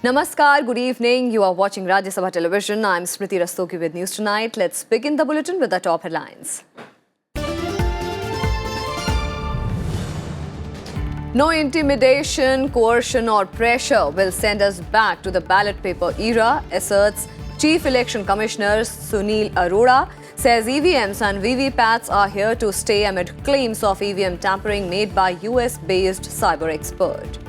Namaskar, good evening. You are watching Rajya Sabha television. I'm Smriti Rastogi with News Tonight. Let's begin the bulletin with the top headlines. No intimidation, coercion or pressure will send us back to the ballot paper era, asserts Chief Election Commissioner Sunil Arora. Says EVMs and VVPATs are here to stay amid claims of EVM tampering made by US-based cyber expert.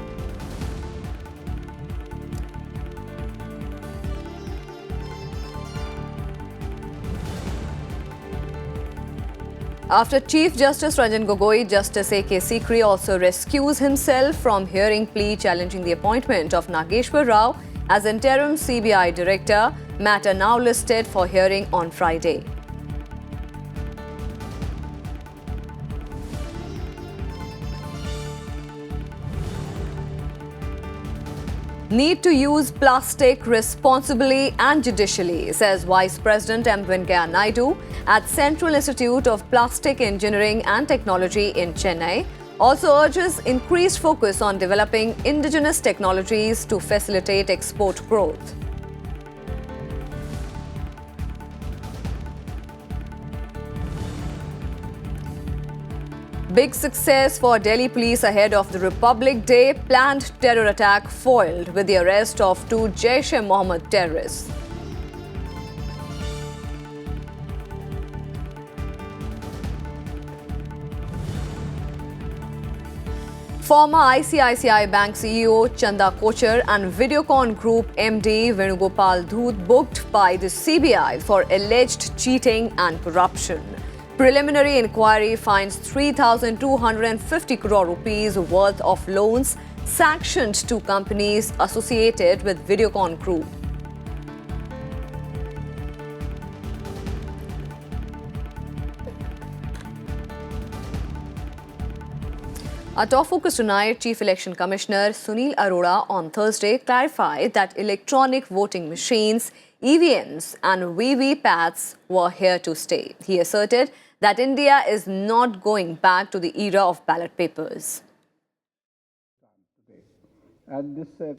After Chief Justice Ranjan Gogoi, Justice A.K. Sikri also rescues himself from hearing plea challenging the appointment of Nageshwar Rao as interim CBI director, matter now listed for hearing on Friday. Need to use plastic responsibly and judicially, says Vice President M. Venkaiah Naidu at Central Institute of Plastic Engineering and Technology in Chennai. Also urges increased focus on developing indigenous technologies to facilitate export growth. Big success for Delhi police ahead of the Republic Day. Planned terror attack foiled with the arrest of 2 Jaish-e-Mohammed terrorists. Former ICICI Bank CEO Chanda Kochar and Videocon Group MD Venugopal Dhoot booked by the CBI for alleged cheating and corruption. Preliminary inquiry finds 3,250 crore rupees worth of loans sanctioned to companies associated with Videocon Group. Our top focus tonight, Chief Election Commissioner Sunil Arora on Thursday clarified that electronic voting machines, EVMs and VVPATs were here to stay. He asserted that India is not going back to the era of ballot papers.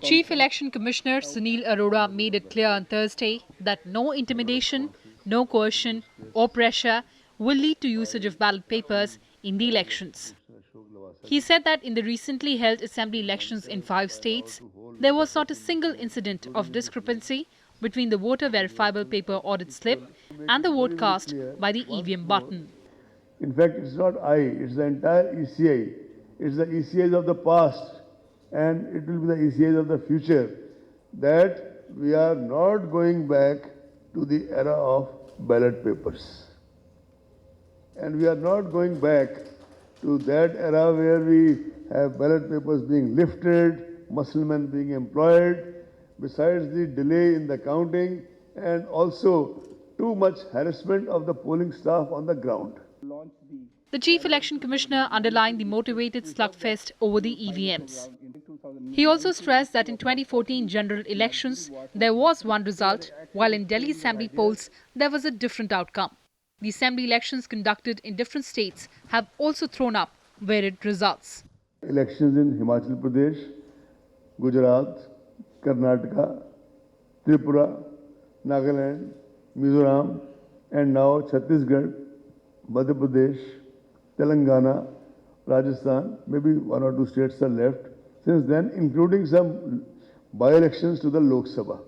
Chief Election Commissioner Sunil Arora made it clear on Thursday that no intimidation, no coercion or pressure will lead to usage of ballot papers in the elections. He said that in the recently held assembly elections in 5 states, there was not a single incident of discrepancy between the voter verifiable paper audit slip and the vote cast by the EVM button. In fact, it's not I, it's the entire ECI. It's the ECIs of the past and it will be the ECIs of the future, that we are not going back to the era of ballot papers. And we are not going back to that era where we have ballot papers being lifted, musclemen being employed, besides the delay in the counting and also too much harassment of the polling staff on the ground. The Chief Election Commissioner underlined the motivated slugfest over the EVMs. He also stressed that in 2014 general elections, there was one result, while in Delhi Assembly polls, there was a different outcome. The Assembly elections conducted in different states have also thrown up varied results. Elections in Himachal Pradesh, Gujarat, Karnataka, Tripura, Nagaland, Mizoram, and now Chhattisgarh, Madhya Pradesh, Telangana, Rajasthan, maybe 1 or 2 states are left since then, including some by-elections to the Lok Sabha.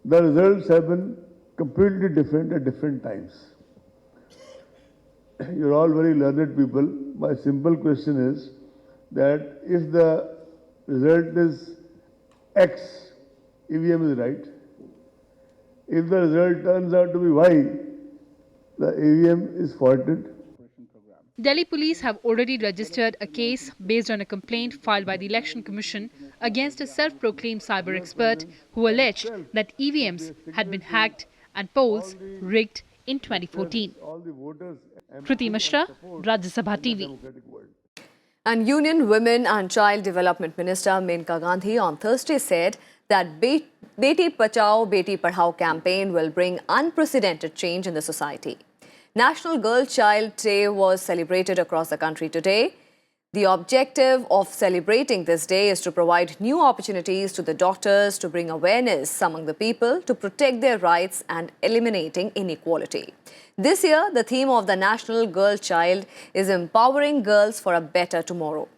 The results have been completely different at different times. You're all very learned people. My simple question is that if the result is X, EVM is right. If the result turns out to be Y, the EVM is faulted. Delhi police have already registered a case based on a complaint filed by the Election Commission against a self-proclaimed cyber expert who alleged that EVMs had been hacked and polls rigged in 2014. Kriti Mishra, Rajya Sabha TV. And Union Women and Child Development Minister Menka Gandhi on Thursday said that Beti Bachao, Beti Padhao campaign will bring unprecedented change in the society. National Girl Child Day was celebrated across the country today. The objective of celebrating this day is to provide new opportunities to the doctors, to bring awareness among the people, to protect their rights and eliminating inequality. This year, the theme of the National Girl Child is empowering girls for a better tomorrow.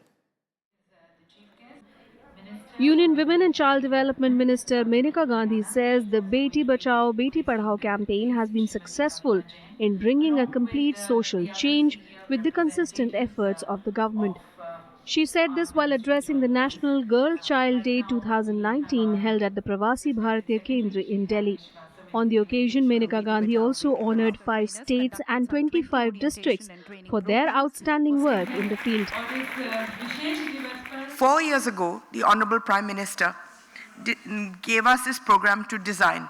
Union Women and Child Development Minister Maneka Gandhi says the Beti Bachao Beti Padhao campaign has been successful in bringing a complete social change with the consistent efforts of the government. She said this while addressing the National Girl Child Day 2019 held at the Pravasi Bharatiya Kendra in Delhi. On the occasion, Maneka Gandhi also honoured 5 states and 25 districts for their outstanding work in the field. 4 years ago, the Honorable Prime Minister gave us this program to design.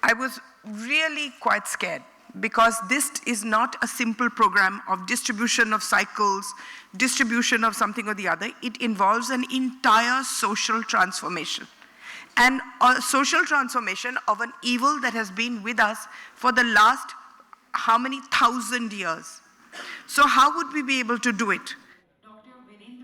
I was really quite scared because this is not a simple program of distribution of cycles, distribution of something or the other. It involves an entire social transformation. And a social transformation of an evil that has been with us for the last how many thousand years. So how would we be able to do it?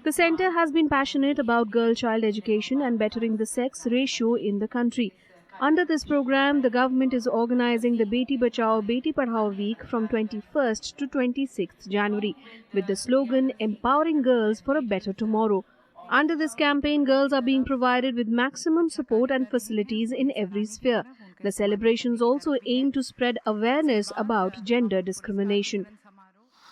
The centre has been passionate about girl-child education and bettering the sex ratio in the country. Under this program, the government is organising the Beti Bachao Beti Padhao week from 21st to 26th January with the slogan Empowering Girls for a Better Tomorrow. Under this campaign, girls are being provided with maximum support and facilities in every sphere. The celebrations also aim to spread awareness about gender discrimination.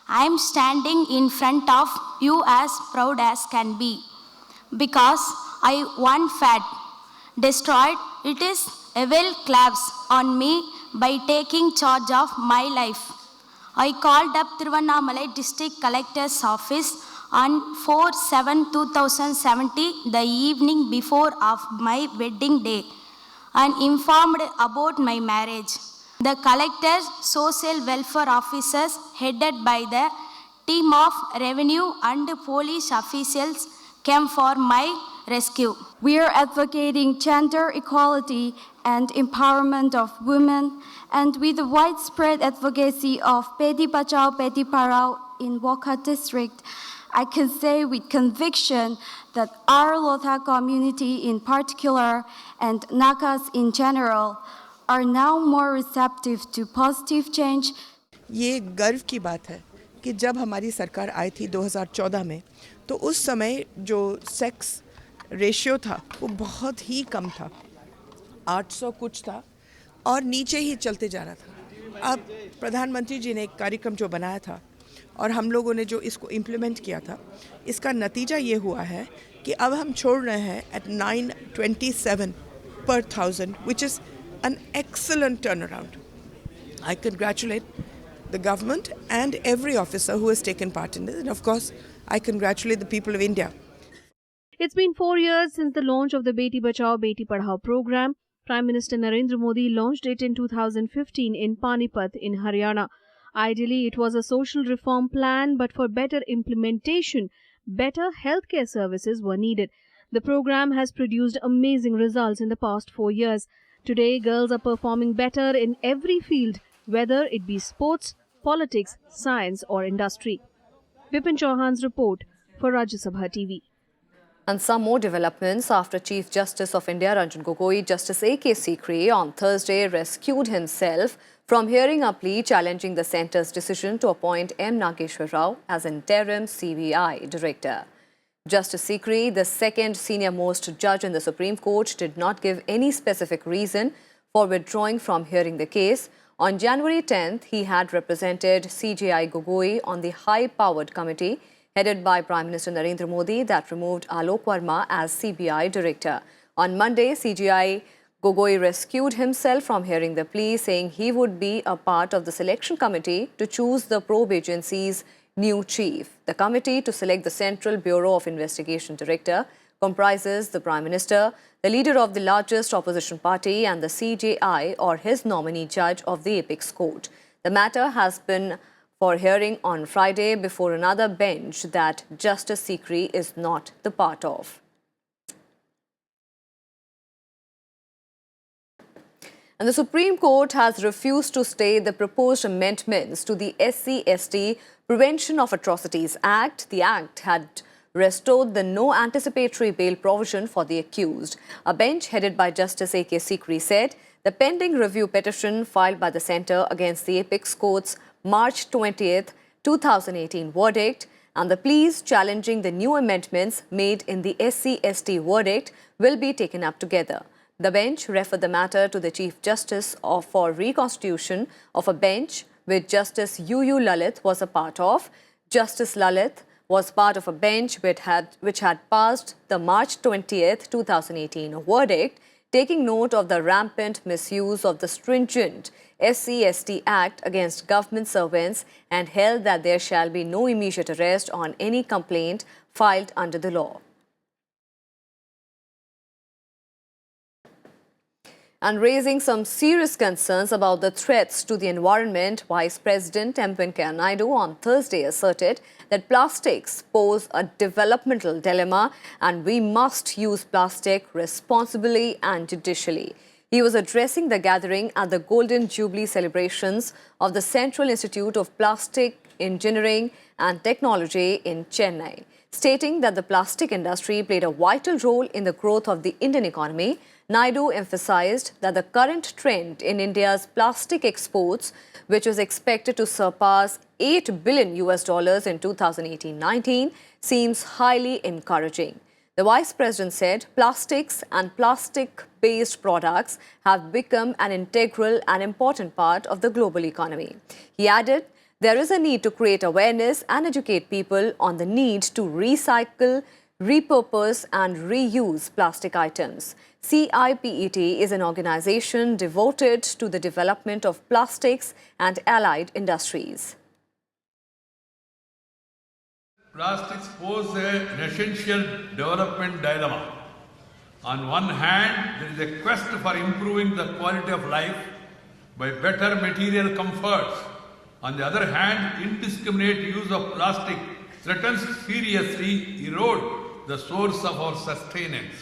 I am standing in front of you as proud as can be, because I one fad destroyed it is evil claps on me by taking charge of my life. I called up Tiruvannamalai District Collector's office on 4/7/2070, the evening before of my wedding day, and informed about my marriage. The collectors, social welfare officers headed by the team of revenue and police officials came for my rescue. We are advocating gender equality and empowerment of women, and with the widespread advocacy of Beti Bachao Beti Padhao in Wokha district, I can say with conviction that our Lotha community in particular and Nagas in general are now more receptive to positive change. ये गर्व की बात है कि जब हमारी सरकार आई थी 2014 में, तो उस समय जो सेक्स रेशियो था वो बहुत ही कम था, 800 कुछ था और नीचे ही चलते जा रहा था। अब प्रधानमंत्री जी ने एक कार्यक्रम जो बनाया था और हम लोगों ने जो इसको इम्प्लीमेंट किया था, इसका नतीजा ये हुआ है कि अब हम छोड़ रहे हैं at 927 per 1000, which is an excellent turnaround. I congratulate the government and every officer who has taken part in this, and of course, I congratulate the people of India. It's been 4 years since the launch of the Beti Bachao Beti Padhao program. Prime Minister Narendra Modi launched it in 2015 in Panipat in Haryana. Ideally, it was a social reform plan, but for better implementation, better healthcare services were needed. The program has produced amazing results in the past 4 years. Today, girls are performing better in every field, whether it be sports, politics, science or industry. Vipin Chauhan's report for Rajya Sabha TV. And some more developments after Chief Justice of India Ranjan Gogoi, Justice A.K. Sikri on Thursday rescued himself from hearing a plea challenging the centre's decision to appoint M. Nageshwar Rao as interim CBI director. Justice Sikri, the second senior-most judge in the Supreme Court, did not give any specific reason for withdrawing from hearing the case. On January 10th, he had represented CJI Gogoi on the high-powered committee headed by Prime Minister Narendra Modi that removed Alok Verma as CBI director. On Monday, CJI Gogoi rescued himself from hearing the plea, saying he would be a part of the selection committee to choose the probe agency's new chief. The committee to select the Central Bureau of Investigation director comprises the Prime Minister, the leader of the largest opposition party and the CJI or his nominee judge of the apex court. The matter has been for hearing on Friday before another bench that Justice Sikri is not the part of. And the Supreme Court has refused to stay the proposed amendments to the SC/ST Prevention of Atrocities Act. The act had restored the no anticipatory bail provision for the accused. A bench headed by Justice A.K. Sikri said the pending review petition filed by the centre against the Apex Court's March 20th, 2018 verdict and the pleas challenging the new amendments made in the SC/ST verdict will be taken up together. The bench referred the matter to the Chief Justice for reconstitution of a bench which Justice U.U. Lalit was a part of. Justice Lalit was part of a bench which had passed the March 20th, 2018 verdict, taking note of the rampant misuse of the stringent SC/ST Act against government servants and held that there shall be no immediate arrest on any complaint filed under the law. And raising some serious concerns about the threats to the environment, Vice President M. Venkaiah Naidu on Thursday asserted that plastics pose a developmental dilemma and we must use plastic responsibly and judicially. He was addressing the gathering at the Golden Jubilee celebrations of the Central Institute of Plastic Engineering and Technology in Chennai, stating that the plastic industry played a vital role in the growth of the Indian economy. Naidu emphasized that the current trend in India's plastic exports, which was expected to surpass $8 billion in 2018-19, seems highly encouraging. The Vice President said plastics and plastic-based products have become an integral and important part of the global economy. He added, there is a need to create awareness and educate people on the need to recycle, repurpose and reuse plastic items. CIPET is an organization devoted to the development of plastics and allied industries. Plastics pose an essential development dilemma. On one hand, there is a quest for improving the quality of life by better material comforts. On the other hand, indiscriminate use of plastic threatens seriously erode the source of our sustenance.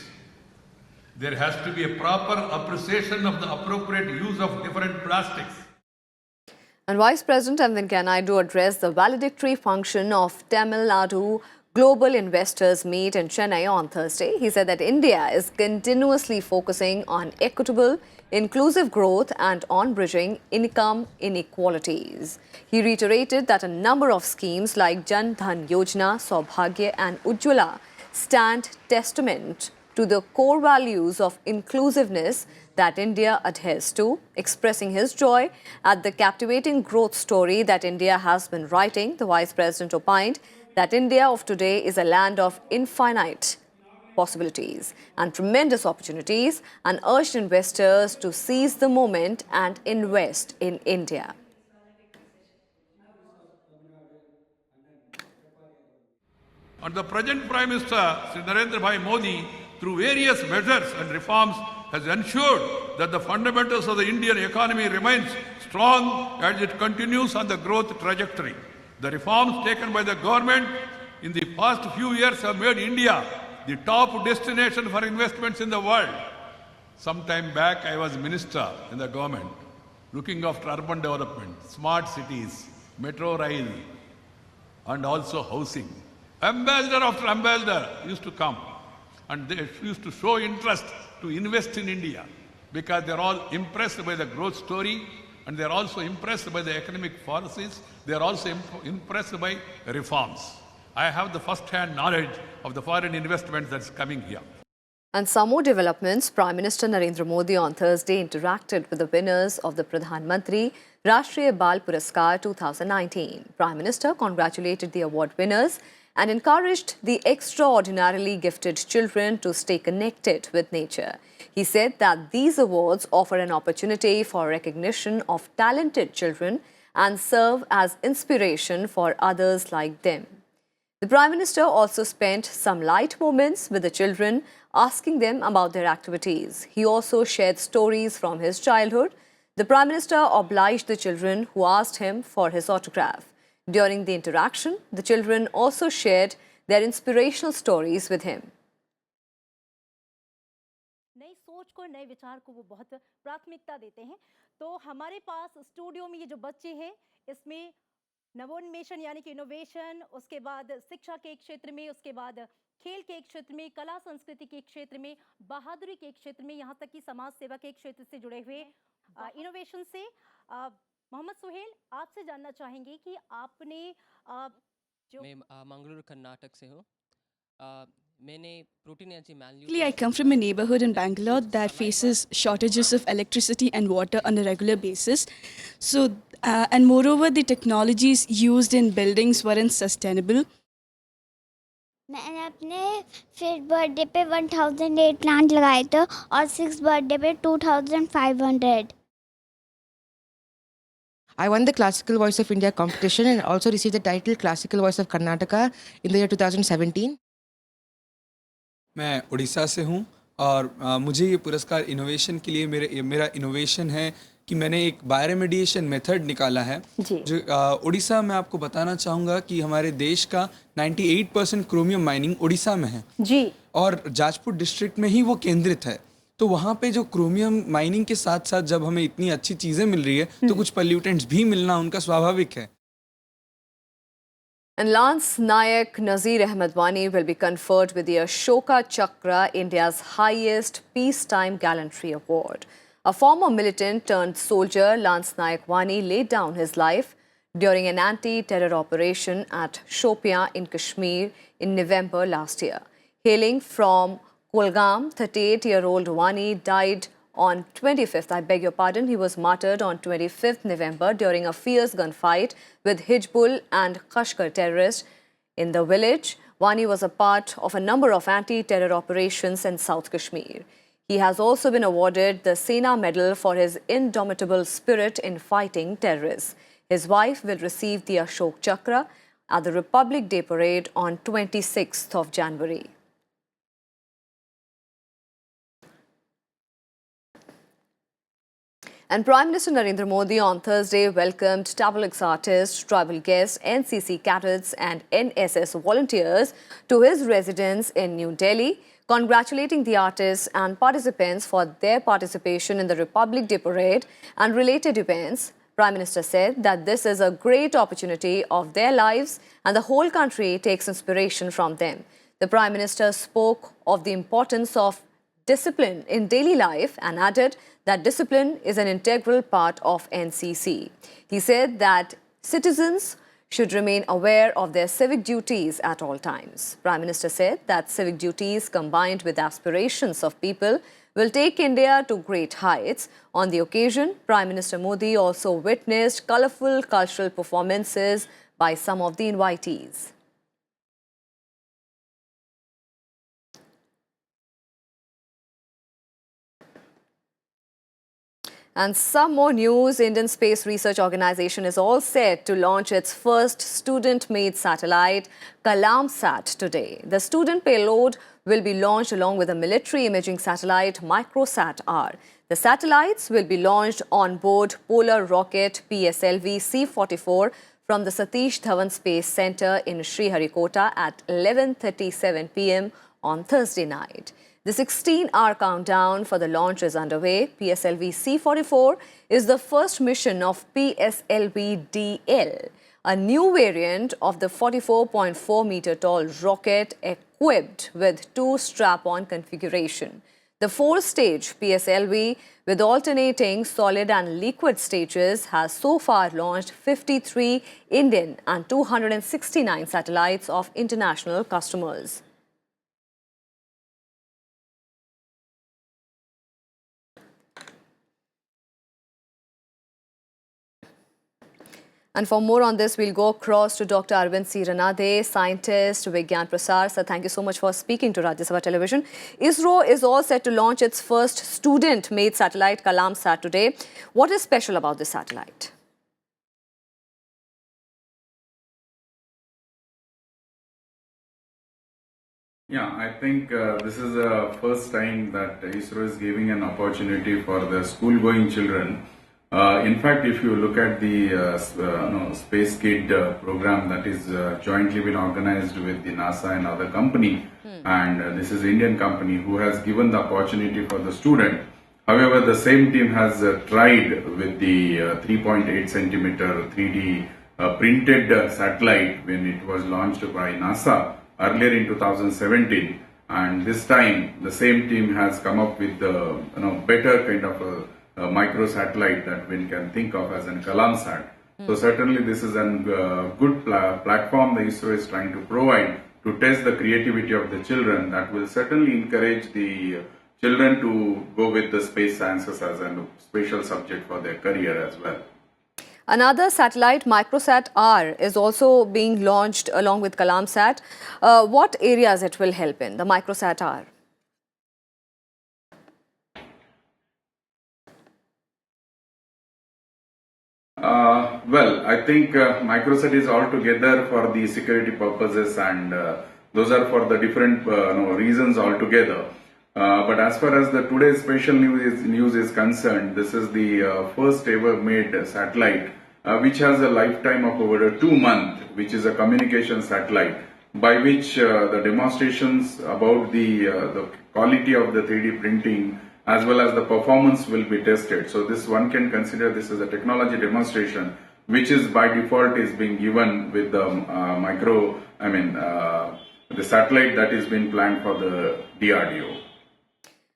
There has to be a proper appreciation of the appropriate use of different plastics. And Vice President M. Venkaiah Naidu addressed the valedictory function of Tamil Nadu Global Investors Meet in Chennai on Thursday. He said that India is continuously focusing on equitable, inclusive growth and on bridging income inequalities. He reiterated that a number of schemes like Jan Dhan Yojana, Saubhagya and Ujjwala stand testament to the core values of inclusiveness that India adheres to, expressing his joy at the captivating growth story that India has been writing. The Vice President opined that India of today is a land of infinite possibilities and tremendous opportunities and urged investors to seize the moment and invest in India. And the present Prime Minister, Sri Narendra Bhai Modi, through various measures and reforms, has ensured that the fundamentals of the Indian economy remains strong as it continues on the growth trajectory. The reforms taken by the government in the past few years have made India the top destination for investments in the world. Some time back, I was minister in the government, looking after urban development, smart cities, metro rail, and also housing. Ambassador after ambassador used to come, and they used to show interest to invest in India because they're all impressed by the growth story and they're also impressed by the economic policies. They're also impressed by reforms. I have the first-hand knowledge of the foreign investment that's coming here. And some more developments. Prime Minister Narendra Modi on Thursday interacted with the winners of the Pradhan Mantri Rashtriya Bal Puraskar 2019. Prime Minister congratulated the award winners and encouraged the extraordinarily gifted children to stay connected with nature. He said that these awards offer an opportunity for recognition of talented children and serve as inspiration for others like them. The Prime Minister also spent some light moments with the children, asking them about their activities. He also shared stories from his childhood. The Prime Minister obliged the children who asked him for his autograph. During the interaction, the children also shared their inspirational stories with him. नई सोच को, नए विचार को वो बहुत प्राथमिकता देते हैं। तो हमारे पास स्टूडियो में ये जो बच्चे हैं, इसमें नवोन्मेषण यानी कि इनोवेशन, उसके बाद शिक्षा के क्षेत्र में, उसके बाद खेल के क्षेत्र में, कला संस्कृति के क्षेत्र में, बहादुरी के क्षेत्र में, यहाँ तक कि समाज सेवा के क्षेत्र से जुड़े हुए इनोवेशन से। मोहम्मद सुहेल, आपसे जानना चाहेंगे कि आपने मैं मंगलुरु कर्नाटक से हूँ। मैंने protein energy Actually, I come from a neighborhood in Bangalore that faces shortages of electricity and water on a regular basis. So, and moreover, the technologies used in buildings weren't sustainable. मैंने अपने 5th birthday पे 1008 plant लगाए थे और 6th birthday पे 2500. I won the Classical Voice of India competition and also received the title Classical Voice of Karnataka in the year 2017. मैं उड़ीसा से हूँ और मुझे ये पुरस्कार इनोवेशन के लिए मेरा इनोवेशन है कि मैंने एक बायोरेमेडिएशन मेथड निकाला है जो उड़ीसा में आपको बताना चाहूँगा कि हमारे देश का 98% क्रोमियम माइनिंग उड़ीसा में है जी, और जाजपुर डिस्ट्रिक्ट में ही वो केंद्रित है। तो वहाँ पे जो क्रोमियम माइनिंग के साथ साथ जब हमें इतनी अच्छी चीज़ें मिल रही है तो कुछ पोल्यूटेंट्स भी मिलना उनका स्वाभाविक है। And Lance Nayak Nazir Ahmed Wani will be conferred with the Ashoka Chakra, India's highest peacetime gallantry award. A former militant turned soldier, Lance Nayak Wani laid down his life during an anti-terror operation at Shopian in Kashmir in November last year. Hailing from Kulgam, 38-year-old Wani died on 25th, he was martyred on 25th November during a fierce gunfight with Hizbul and Kashgar terrorists in the village. Wani was a part of a number of anti-terror operations in South Kashmir. He has also been awarded the Sena Medal for his indomitable spirit in fighting terrorists. His wife will receive the Ashok Chakra at the Republic Day Parade on 26th of January. And Prime Minister Narendra Modi on Thursday welcomed tableaux artists, tribal guests, NCC cadets and NSS volunteers to his residence in New Delhi, congratulating the artists and participants for their participation in the Republic Day Parade and related events. Prime Minister said that this is a great opportunity of their lives and the whole country takes inspiration from them. The Prime Minister spoke of the importance of discipline in daily life and added that discipline is an integral part of NCC. He said that citizens should remain aware of their civic duties at all times. Prime Minister said that civic duties combined with aspirations of people will take India to great heights. On the occasion, Prime Minister Modi also witnessed colourful cultural performances by some of the invitees. And some more news. Indian Space Research Organisation is all set to launch its first student-made satellite, KalamSat, today. The student payload will be launched along with a military imaging satellite, MicroSat-R. The satellites will be launched on board Polar Rocket PSLV C-44 from the Satish Dhawan Space Centre in Sriharikota at 11:37 p.m. on Thursday night. The 16-hour countdown for the launch is underway. PSLV C-44 is the first mission of PSLV-DL, a new variant of the 44.4-meter-tall rocket equipped with two strap-on configuration. The four-stage PSLV with alternating solid and liquid stages has so far launched 53 Indian and 269 satellites of international customers. And for more on this, we'll go across to Dr. Arvind C. Ranade, scientist, Vigyan Prasar. Sir, thank you so much for speaking to Rajya Sabha Television. ISRO is all set to launch its first student-made satellite, KalamSat, today. What is special about this satellite? Yeah, I think this is the first time that ISRO is giving an opportunity for the school-going children In fact, if you look at the Space Kid program that is jointly been organized with the NASA and other company, and this is an Indian company who has given the opportunity for the student. However, the same team has tried with the 3.8 centimeter 3D printed satellite when it was launched by NASA earlier in 2017, and this time the same team has come up with the better kind of a micro satellite that one can think of as a GalantSat. So certainly this is a good platform the ISRO is trying to provide to test the creativity of the children that will certainly encourage the children to go with the space sciences as a special subject for their career as well. Another satellite, Microsat R, is also being launched along with GalantSat. What areas it will help in, the Microsat R? Well, I think Microsat is altogether for the security purposes, and those are for the different reasons altogether. But as far as the today's special news is concerned, this is the first ever made satellite which has a lifetime of over 2 months, which is a communication satellite, by which the demonstrations about the quality of the 3D printing as well as the performance will be tested. So this one can consider this as a technology demonstration, which is by default is being given with the the satellite that is being planned for the DRDO.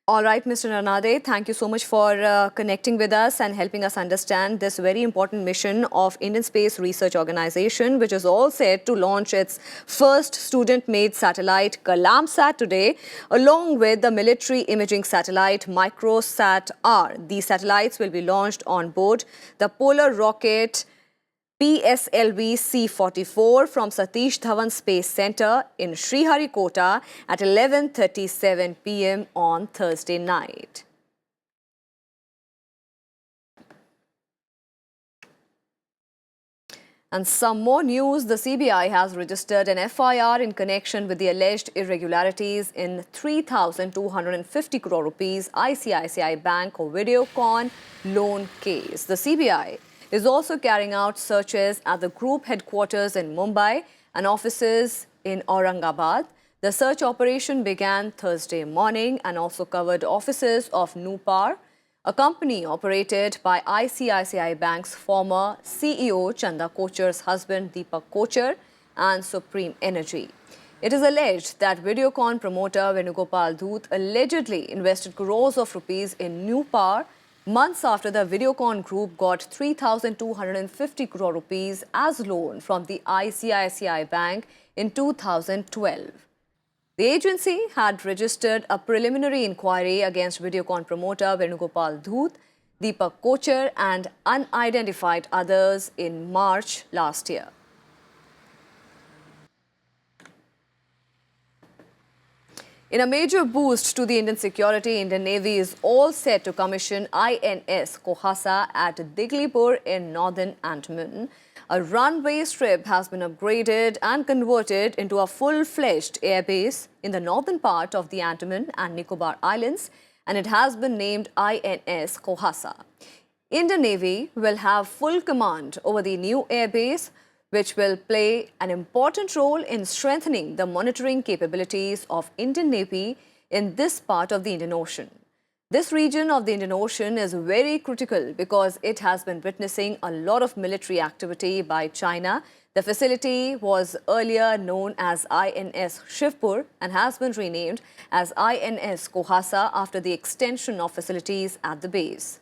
All right, Mr. Ranade, thank you so much for connecting with us and helping us understand this very important mission of Indian Space Research Organization, which is all set to launch its first student-made satellite, GalantSat, today, along with the military imaging satellite, Microsat R. These satellites will be launched on board the Polar Rocket PSLV C-44 from Satish Dhawan Space Center in Sriharikota at 11:37 p.m. on Thursday night. And some more news, the CBI has registered an FIR in connection with the alleged irregularities in 3,250 crore rupees ICICI Bank Videocon loan case. The CBI is also carrying out searches at the group headquarters in Mumbai and offices in Aurangabad. The search operation began Thursday morning and also covered offices of Nupar, a company operated by ICICI Bank's former CEO Chanda Kocher's husband Deepak Kocher, and Supreme Energy. It is alleged that Videocon promoter Venugopal Dhoot allegedly invested crores of rupees in Nupar months after the Videocon group got 3,250 crore rupees as loan from the ICICI Bank in 2012. The agency had registered a preliminary inquiry against Videocon promoter Venugopal Dhoot, Deepak Kocher and unidentified others in March last year. In a major boost to the Indian security, Indian Navy is all set to commission INS Kohasa at Diglipur in northern Andaman. A runway strip has been upgraded and converted into a full-fledged airbase in the northern part of the Andaman and Nicobar Islands, and it has been named INS Kohasa. Indian Navy will have full command over the new airbase, which will play an important role in strengthening the monitoring capabilities of Indian Navy in this part of the Indian Ocean. This region of the Indian Ocean is very critical because it has been witnessing a lot of military activity by China. The facility was earlier known as INS Shivpur and has been renamed as INS Kohasa after the extension of facilities at the base.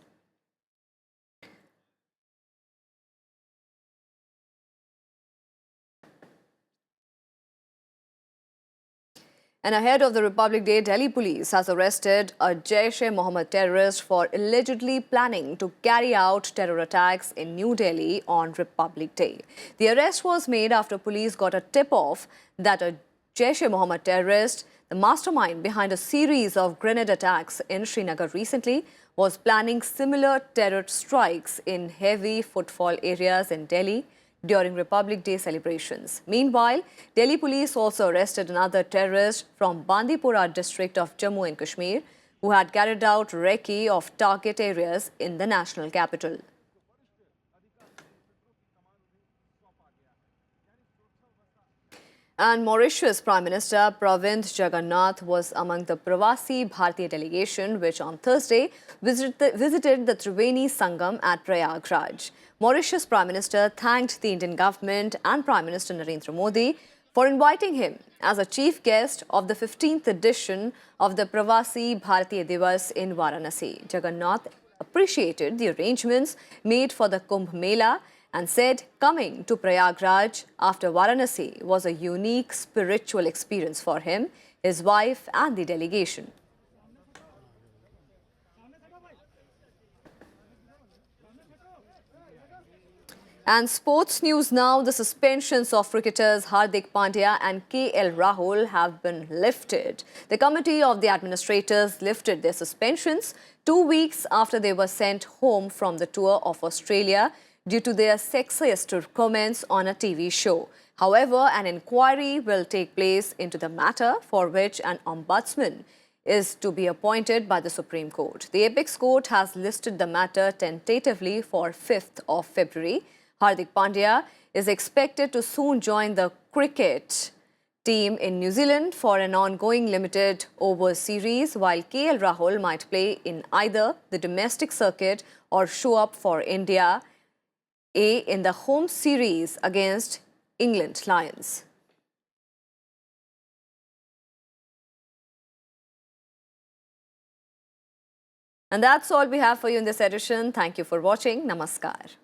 And ahead of the Republic Day, Delhi police has arrested a Jaish-e-Mohammed terrorist for allegedly planning to carry out terror attacks in New Delhi on Republic Day. The arrest was made after police got a tip-off that a Jaish-e-Mohammed terrorist, the mastermind behind a series of grenade attacks in Srinagar recently, was planning similar terror strikes in heavy footfall areas in Delhi during Republic Day celebrations. Meanwhile, Delhi police also arrested another terrorist from Bandipora district of Jammu and Kashmir who had carried out recce of target areas in the national capital. And Mauritius Prime Minister Pravind Jagannath was among the Pravasi Bharatiya delegation which on Thursday visited the Triveni Sangam at Prayagraj. Mauritius Prime Minister thanked the Indian government and Prime Minister Narendra Modi for inviting him as a chief guest of the 15th edition of the Pravasi Bharatiya Divas in Varanasi. Jagannath appreciated the arrangements made for the Kumbh Mela and said coming to Prayagraj after Varanasi was a unique spiritual experience for him, his wife and the delegation. And sports news now, the suspensions of cricketers Hardik Pandya and KL Rahul have been lifted. The committee of the administrators lifted their suspensions 2 weeks after they were sent home from the tour of Australia due to their sexist comments on a TV show. However, an inquiry will take place into the matter for which an ombudsman is to be appointed by the Supreme Court. The Apex Court has listed the matter tentatively for 5th of February. Hardik Pandya is expected to soon join the cricket team in New Zealand for an ongoing limited overs series, while KL Rahul might play in either the domestic circuit or show up for India A in the home series against England Lions. And that's all we have for you in this edition. Thank you for watching. Namaskar.